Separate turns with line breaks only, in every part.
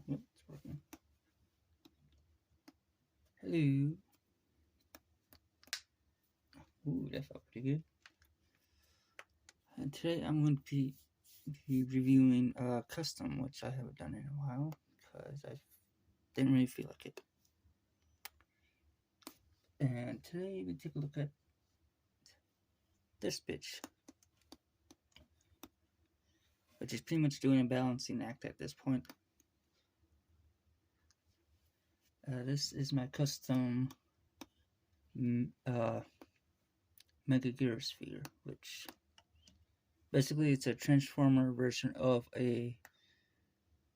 yep, it's working. Hello. Ooh, that felt pretty good. And today I'm going to be reviewing custom, which I haven't done in a while because I didn't really feel like it. And today we take a look at this bitch, which is pretty much doing a balancing act at this point. This is my custom Megaguirus figure, which basically it's a Transformer version of a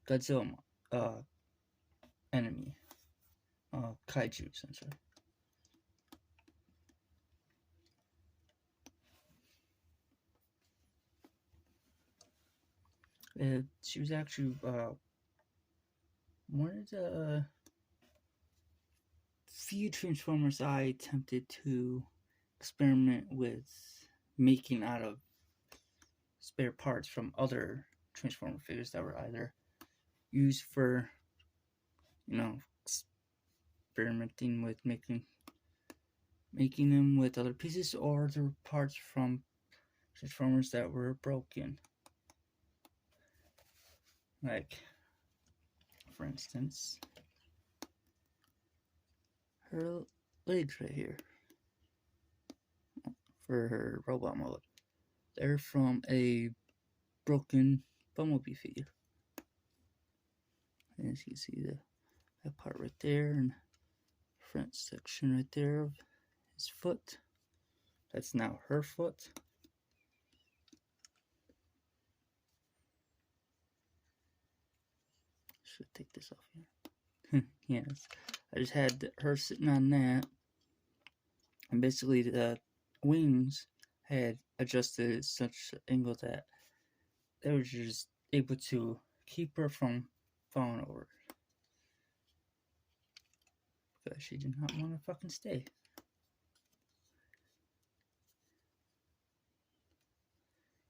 Godzilla enemy, kaiju essentially. She was actually one of the few Transformers I attempted to experiment with making out of spare parts from other Transformer figures that were either used for, experimenting with making them with other pieces, or there were parts from Transformers that were broken. Like, for instance, her legs right here for her robot mode. They're from a broken Bumblebee figure. As you can see, that part right there, and front section right there of his foot. That's now her foot. Should take this off here. Yes, I just had her sitting on that, and basically the wings had adjusted at such an angle that they were just able to keep her from falling over, because she did not want to fucking stay.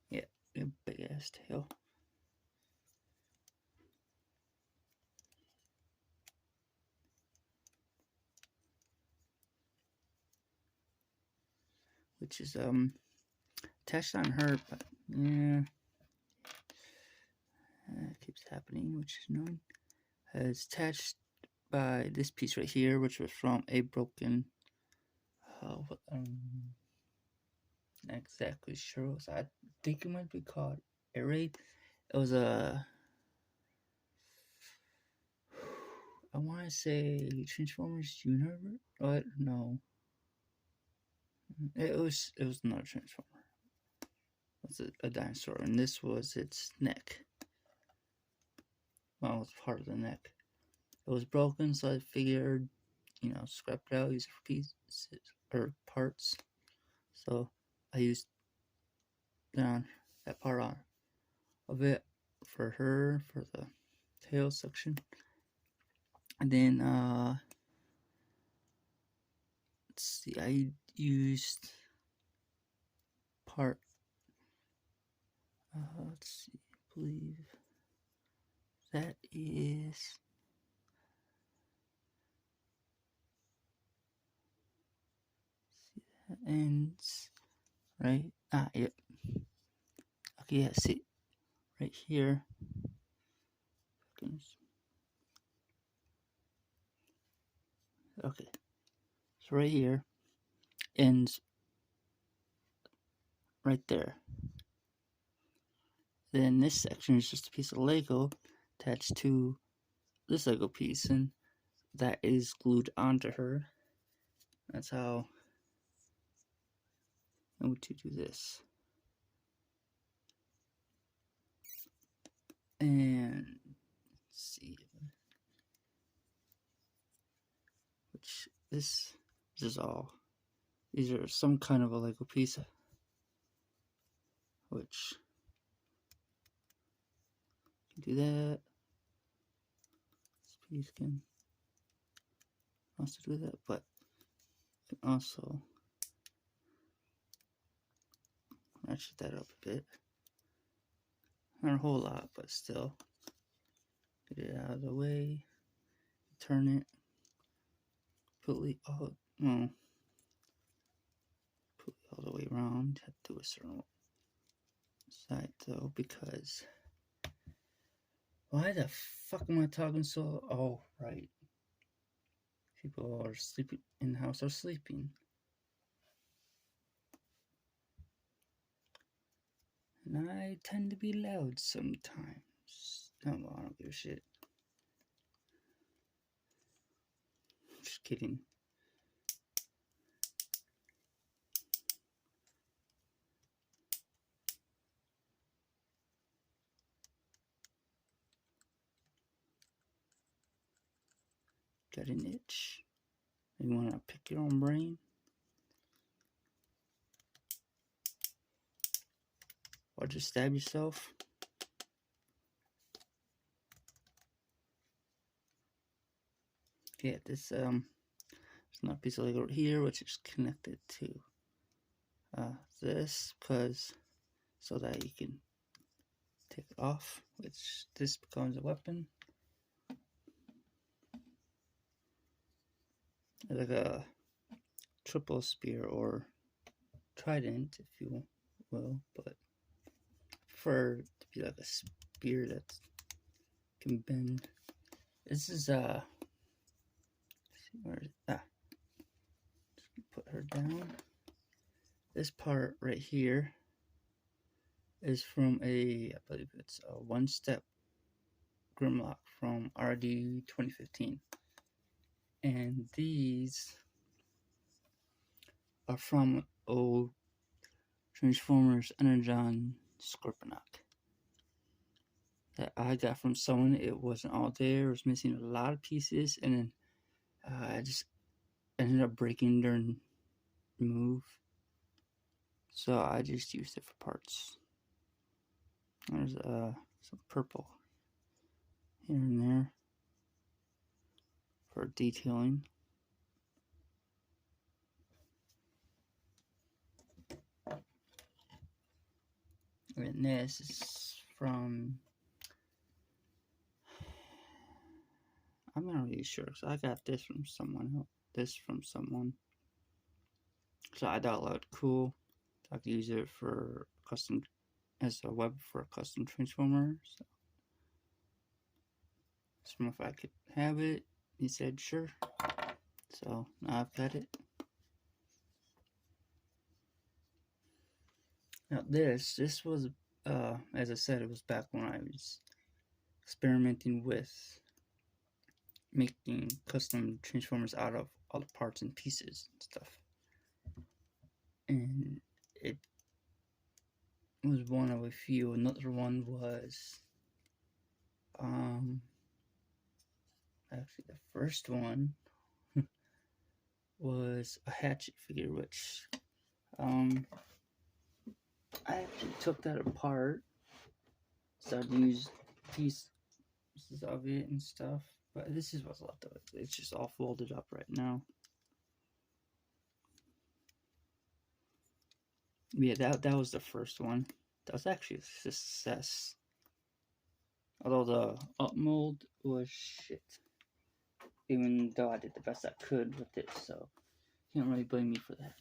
Yeah, a big ass tail. Which is attached on her, but yeah, it keeps happening, which is annoying. It's attached by this piece right here, which was from a broken. Not exactly sure. I think it might be called a raid. It was a. I want to say Transformers Universe. What? No. It was not a Transformer. It was a dinosaur, and this was its neck. Well, it was part of the neck. It was broken, so I figured, scrap it out, use it for pieces or parts. So I used that part of it for her, for the tail section. And then, let's see, I used part, let's see, I believe that is, see, that ends right, yep. Okay, yeah, see, right here. Okay, so right here ends right there. Then this section is just a piece of Lego attached to this Lego piece, and that is glued onto her. That's how I'm going to do this. And let's see, which this is all. These are some kind of a Lego piece, which can do that. This piece can also do that, but can also ratchet that up a bit. Not a whole lot, but still Get it out of the way. Turn it completely all, no, completely all the way around. Have to do a certain side though, because why the fuck am I talking so? Oh, right. People are sleeping in the house, are sleeping. And I tend to be loud sometimes. No, well, I don't give a shit. Just kidding. Got an itch? You want to pick your own brain? Or just stab yourself? Yeah, there's another piece of Lego right here, which is connected to this, because so that you can take it off, which this becomes a weapon. Like a triple spear or trident, if you will, but I prefer to be like a spear that can bend. This is where is it? Just put her down. This part right here is from I believe it's a one-step Grimlock from RD 2015. And these are from old Transformers Energon Scorponok that I got from someone. It wasn't all there. It was missing a lot of pieces, and then I just ended up breaking during move. So I just used it for parts. There's some purple here and there for detailing. And this is from, I'm not really sure, so I got this from someone. So I thought it looked cool. I could use it for custom, as a web for a custom transformer. So asked him if I could have it. He said sure. So now I've got it. Now this was, as I said, it was back when I was experimenting with making custom transformers out of all the parts and pieces and stuff. And it was one of a few. Another one was, actually the first one was a hatchet figure, which, I actually took that apart, started to use pieces of it and stuff, but this is what's left of it. It's just all folded up right now. Yeah, that was the first one. That was actually a success. Although the up mold was shit. Even though I did the best I could with it, so you can't really blame me for that.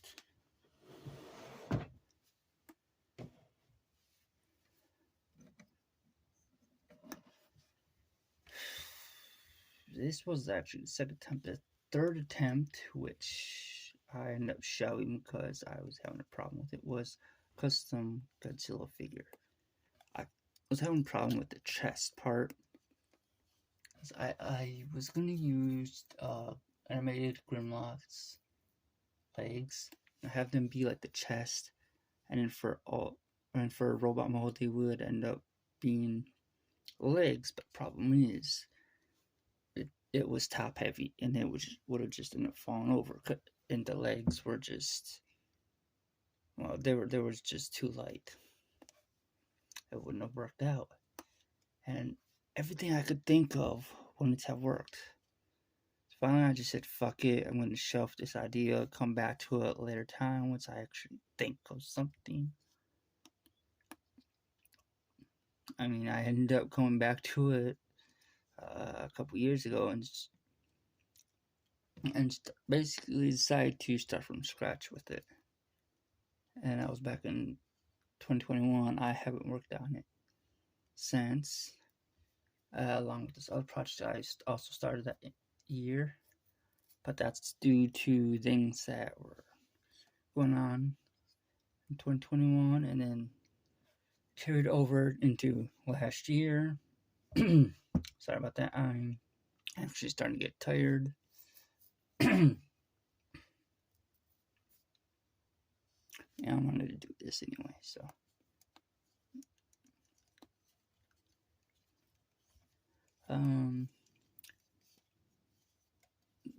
This was actually the second attempt. The third attempt, which I ended up shelving because I was having a problem with it, was custom Godzilla figure. I was having a problem with the chest part. I was gonna use animated Grimlock's legs and have them be like the chest, and then for robot mode they would end up being legs. But problem is, it was top heavy, and it would have just ended up falling over, and the legs were just, well, they were just too light. It wouldn't have worked out, and everything I could think of wouldn't have worked. So finally, I just said, "Fuck it! I'm going to shelf this idea. Come back to it later time once I actually think of something." I mean, I ended up coming back to it a couple years ago, and basically decided to start from scratch with it. And that was back in 2021. I haven't worked on it since, along with this other project I also started that year, but that's due to things that were going on in 2021 and then carried over into last year. Sorry about that. I'm actually starting to get tired. Yeah, I wanted to do this anyway, so.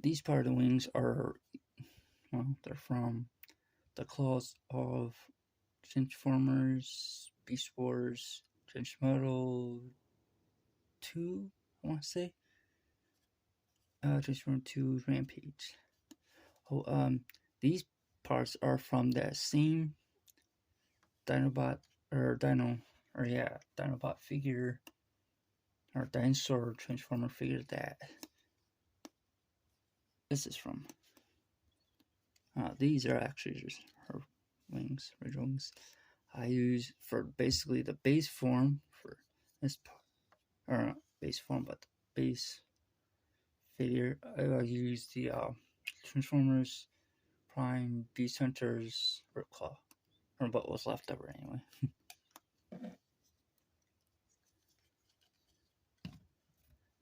These part of the wings are, well, they're from the claws of Transformers, Beast Wars, Transmetal 2, I want to say. Transformer 2 Rampage. Oh, these parts are from that same Dinobot figure, or dinosaur Transformer figure that this is from. These are actually just her wings, original wings. I use for basically the base form for this part, or not base form, but the base figure. I use the Transformers Prime Beast Hunters Ripclaw, or what was left over anyway.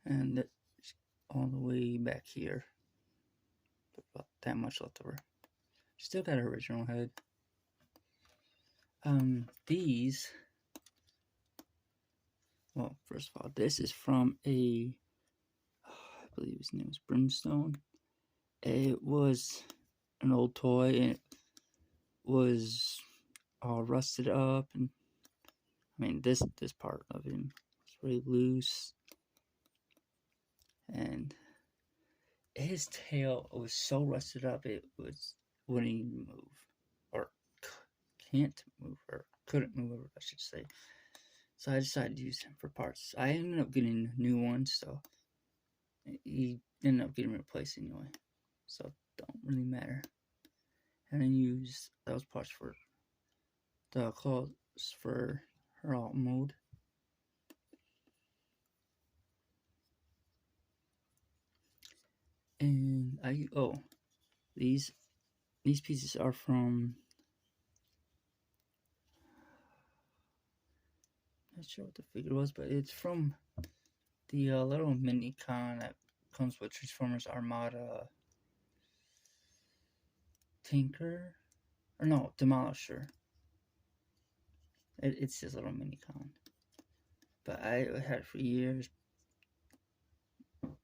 And it's all the way back here, about that much left over. Still got her original head. These, well, first of all, this is from I believe his name was Brimstone. It was an old toy, and it was all rusted up, and I mean this part of him was really loose, and his tail was so rusted up it wouldn't even move, or can't move, or couldn't move, I should say. So I decided to use him for parts. I ended up getting new ones, so he ended up getting replaced anyway, so it don't really matter. And then use those parts for the claws for her alt mode. And these pieces are from, not sure what the figure was, but it's from the little mini con that comes with Transformers Armada Tinker, or no, Demolisher. It's this little mini con, but I had it for years.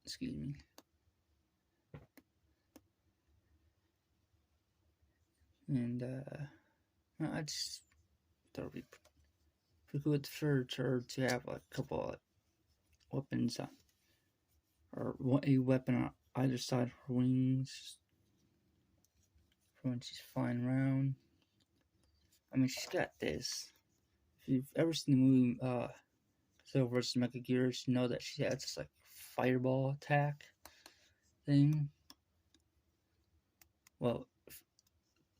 Excuse me. And I just thought it'd be pretty good for her to have like a couple of weapons on, or a weapon on either side of her wings for when she's flying around. I mean, she's got this. If you've ever seen the movie Godzilla vs. Megaguirus, you know that she has this like fireball attack thing. Well,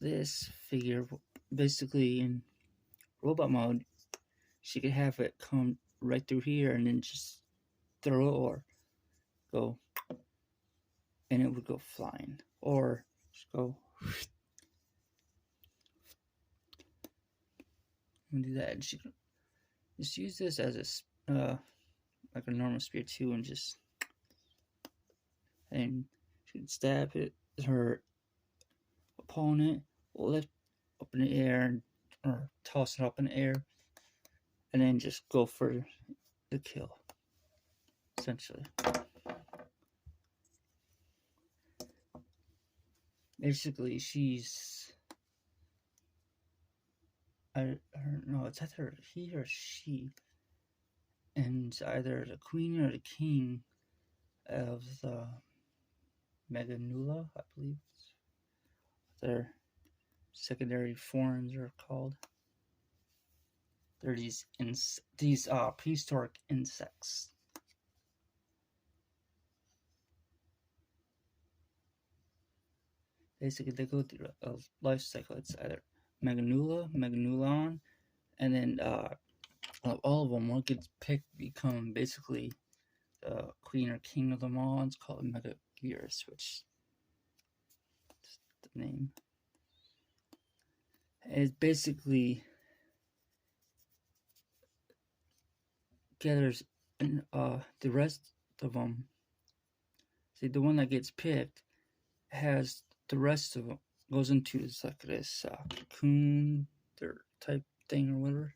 this figure, basically in robot mode, she could have it come right through here and then just throw it or go, and it would go flying, or just go and do that. And she could just use this as a like a normal spear too, and she could stab her opponent, lift up in the air, or toss it up in the air, and then just go for the kill, essentially. Basically, she's, I don't know, it's either he or she, and it's either the queen or the king of the Megaguirus, I believe their secondary forms are called. They're these prehistoric insects. basically they go through a life cycle. It's either Meganula, Meganulon, and then all of them, one gets picked to become basically the queen or king of them all. It's called Megaguirus, which is the name. It basically gathers the rest of them. See, the one that gets picked has the rest of them, goes into this cocoon type thing or whatever.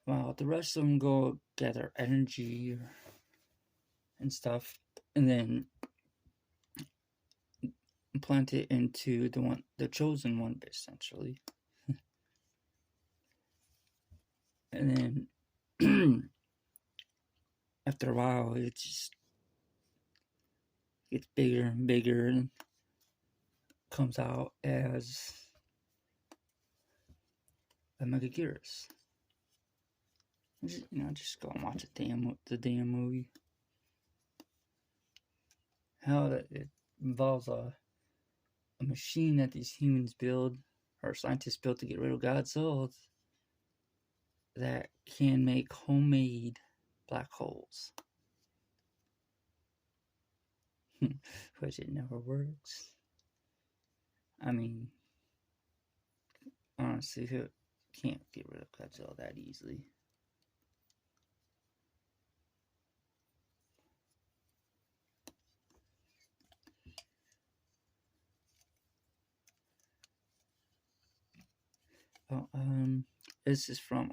Well, the rest of them go gather energy and stuff, and then plant it into the chosen one, essentially. And then after a while, it just gets bigger and bigger, and comes out as a Megaguirus. Just go and watch the damn movie. How that it involves a machine that these humans build, or scientists built to get rid of God's souls, that can make homemade black holes. Which it never works. I mean, honestly, who can't get rid of Godzilla that easily? This is from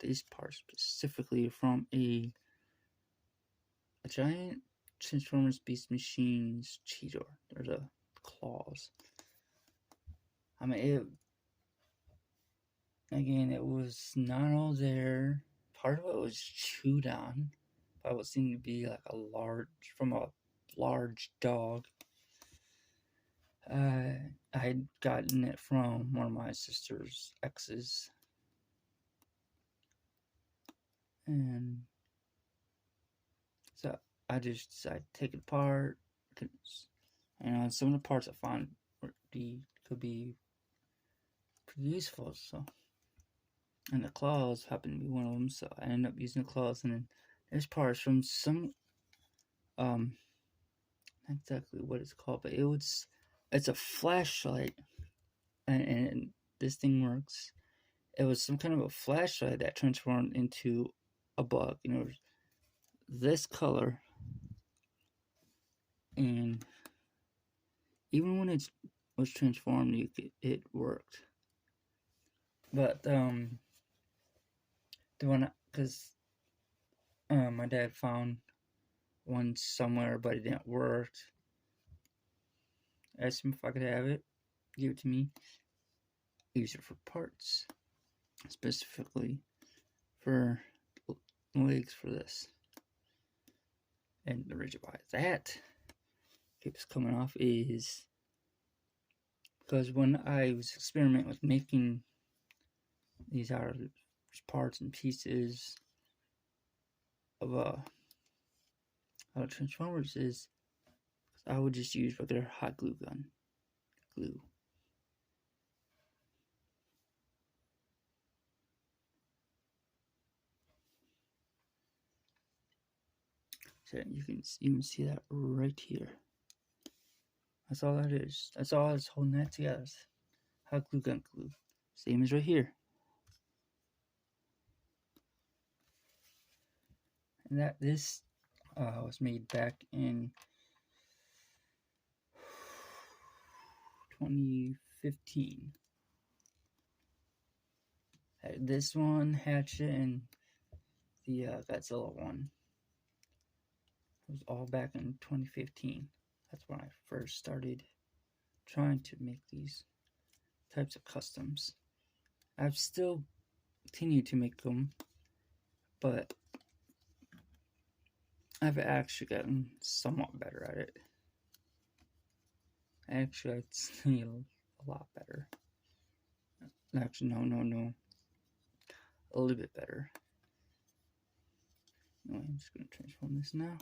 these parts specifically from a giant Transformers Beast Machines Cheetor. They're the claws. I mean, it was not all there. Part of it was chewed on by what seemed to be like a large dog. I had gotten it from one of my sister's exes. And so I just decided to take it apart. And some of the parts I found could be pretty useful. So, and the claws happened to be one of them. So I ended up using the claws. And then there's parts from some, not exactly what it's called, but it's a flashlight, and this thing works. It was some kind of a flashlight that transformed into a bug. This color, and even when it was transformed, it worked. But the one, because my dad found one somewhere, but it didn't work. I asked him if I could have it, give it to me, use it for parts, specifically for legs for this. And the reason why that keeps coming off is because when I was experimenting with making these out of parts and pieces of Transformers, is I would just use regular hot glue gun glue. So you can even see that right here. That's all that is. That's all that's holding that together. Hot glue gun glue. Same as right here. And this was made back in 2015. This one, Hatchet, and the Godzilla one. It was all back in 2015. That's when I first started trying to make these types of customs. I've still continued to make them, but I've actually gotten somewhat better at it. Actually, I'd say a lot better. Actually, no. A little bit better. Anyway, I'm just going to transform this now.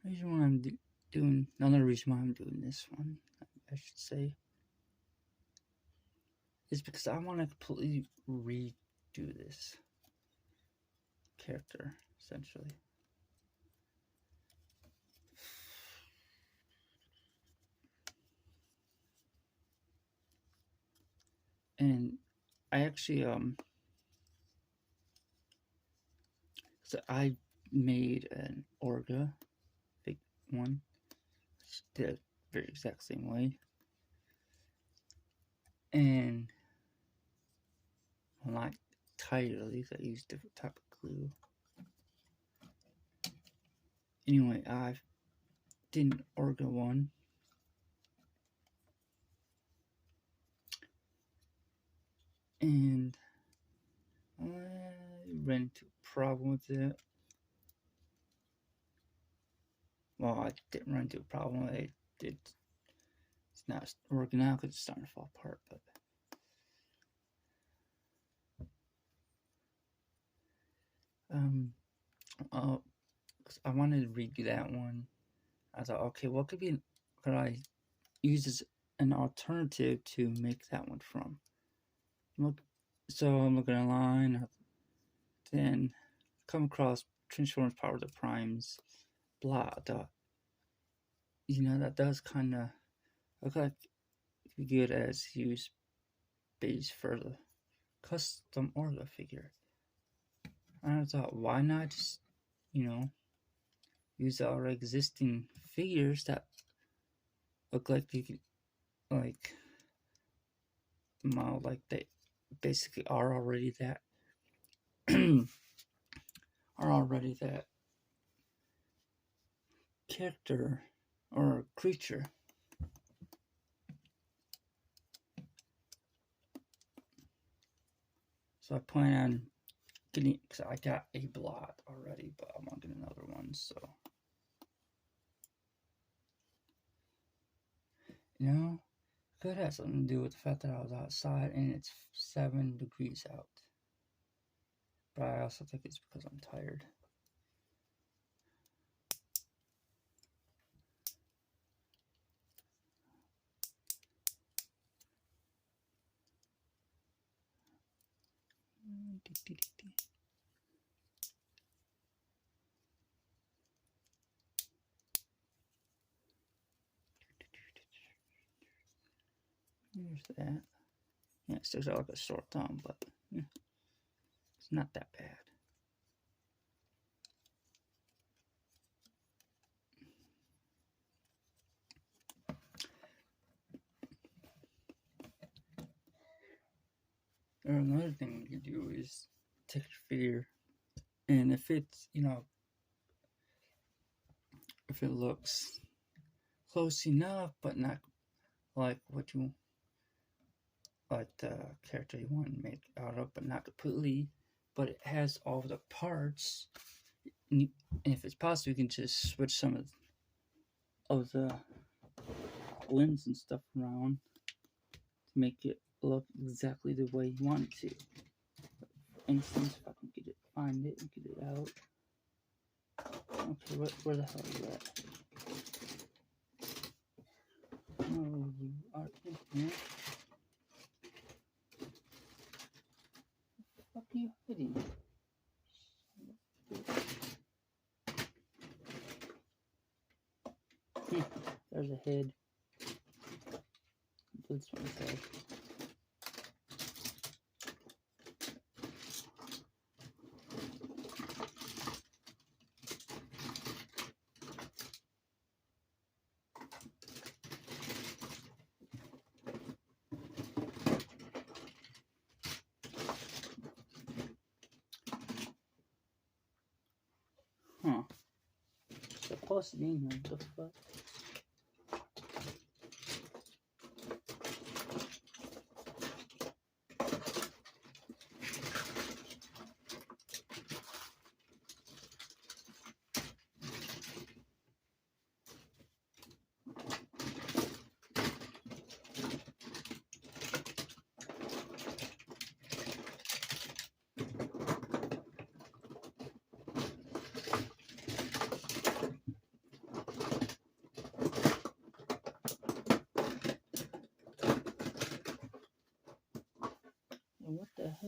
reason why I'm doing another reason why I'm doing this one, I should say, is because I want to completely redo this character, essentially. And I actually so I made an Orga big one, the very exact same way, and I'm not tired of these. I use different type of glue. Anyway, I did an Orga one, and I ran into a problem with it. Well, I didn't run into a problem. It's not working out because it's starting to fall apart. But cause I wanted to redo that one. I thought, okay, what could I use as an alternative to make that one from? So I'm looking online, then come across Transformers Power the Primes, blah, dot. That does kind of look like it'd be good as use base for the custom Orga figure. And I thought, why not just, use our existing figures that look like you could, like they basically are already that character or creature. So I plan on getting, because I got a blot already, but I want to get another one. So could have something to do with the fact that I was outside and it's 7 degrees out. But I also think it's because I'm tired. Here's that. Yeah, it sticks out like a sore thumb, but it's not that bad. Or another thing you can do is take your figure, and if it's, if it looks close enough, but not like what you like the character you want to make out of, but not completely, but it has all the parts, and if it's possible, you can just switch some of the limbs and stuff around to make it look exactly the way you want it to. For instance, if I can find it and get it out. Okay, where the hell are you at? Oh, you are in here. What are you hiding? There's a head. This one's head. Huh. Supposed to be in here. What the fuck?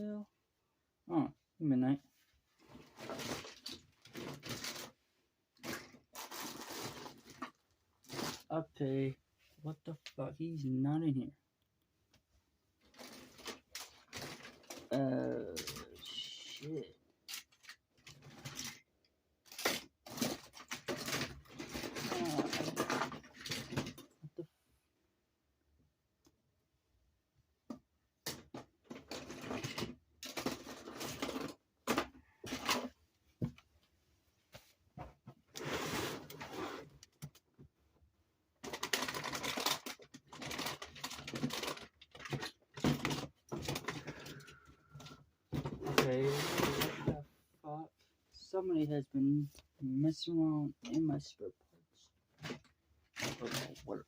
hell? Oh, midnight. Okay. What the fuck? He's not in here. Shit. Okay, what the fuck? Somebody has been messing around in my spare parts. Okay, what?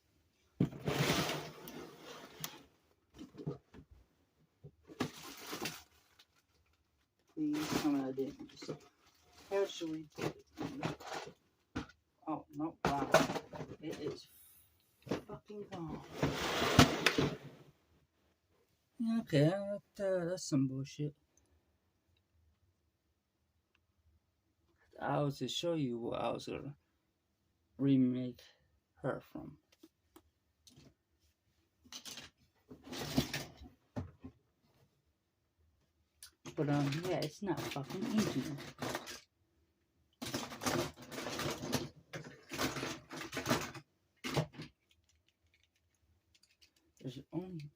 Please tell me I didn't just casually take it. Oh, no, wow. It is fucking gone. Yeah, okay, that's some bullshit. I was to show you what I was gonna remake her from. But yeah, it's not fucking easy. There's only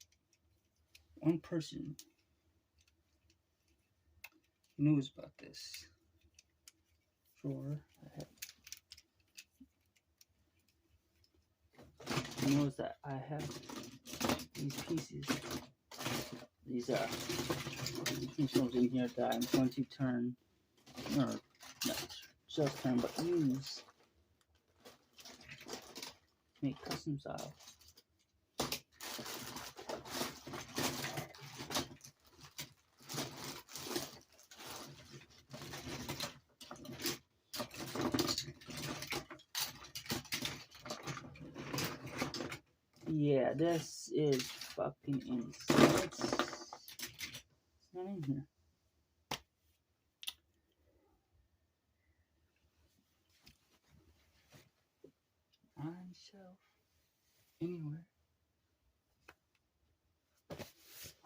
one person who knows about this drawer. He knows that I have these pieces. These things in here that I'm going to turn, or not just turn, but use make custom style. Yeah, this is fucking insane. It's not in here. On shelf. Anywhere.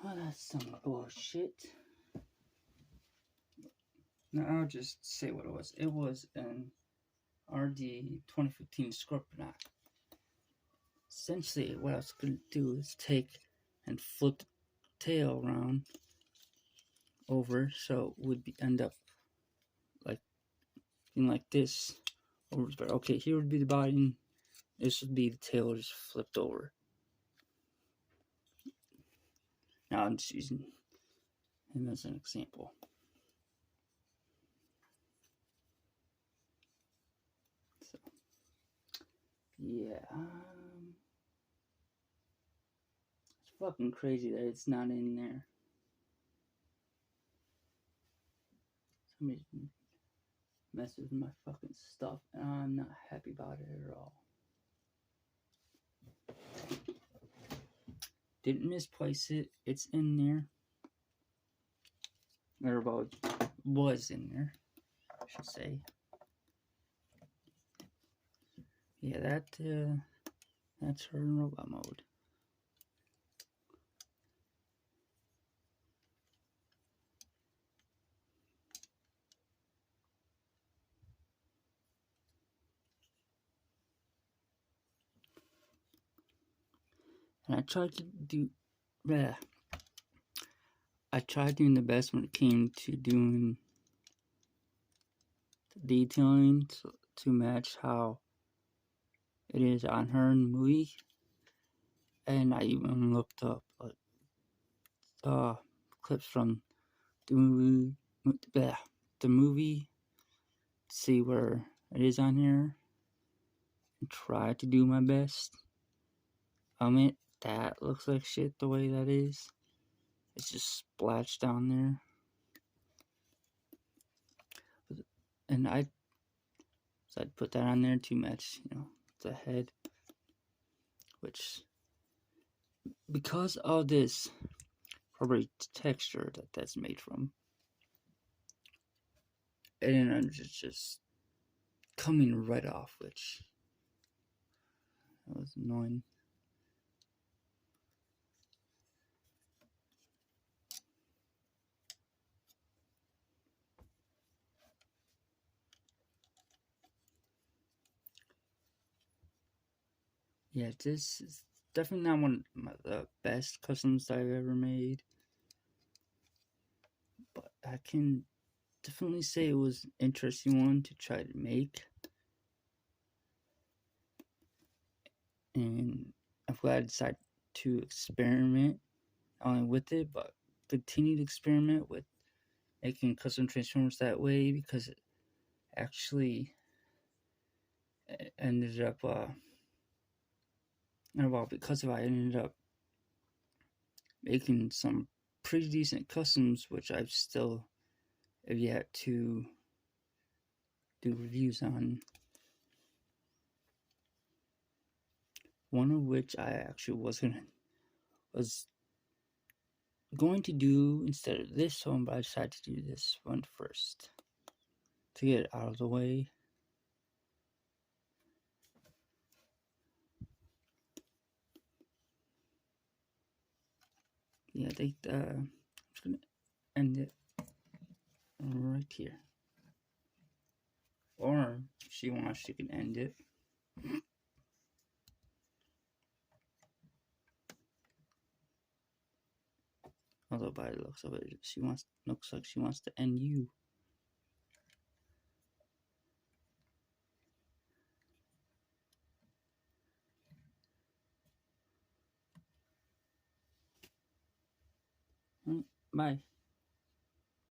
Oh, that's some bullshit. Now, I'll just say what it was. It was an RD 2015 Scorpionaut. Essentially, what I was going to do is take and flip the tail around over so it would end up like this. But okay, here would be the body, and this would be the tail just flipped over. Now I'm just using him as an example. So, yeah, it's fucking crazy that it's not in there. Somebody's messing with my fucking stuff, and I'm not happy about it at all. Didn't misplace it. It's in there. Or about was in there, I should say. Yeah, that's her in robot mode. And I tried to do, I tried doing the best when it came to doing the detailing to match how it is on her in the movie. And I even looked up clips from the movie to see where it is on here and try to do my best. That looks like shit the way that is. It's just splashed down there. And I'd put that on there to match, the head. Which, because of this rubbery texture that that's made from. And then it's just coming right off, which was annoying. Yeah, this is definitely not one of the best customs I've ever made, but I can definitely say it was an interesting one to try to make. And I'm glad I decided to experiment not only with it, but continue to experiment with making custom transformers that way, because it actually ended up, because of it, I ended up making some pretty decent customs, which I've still have yet to do reviews on. One of which I actually was going to do instead of this one, but I decided to do this one first to get it out of the way. Yeah, I'm just gonna end it right here. Or if she wants, she can end it. Although by the looks of it, looks like she wants to end you. Bye.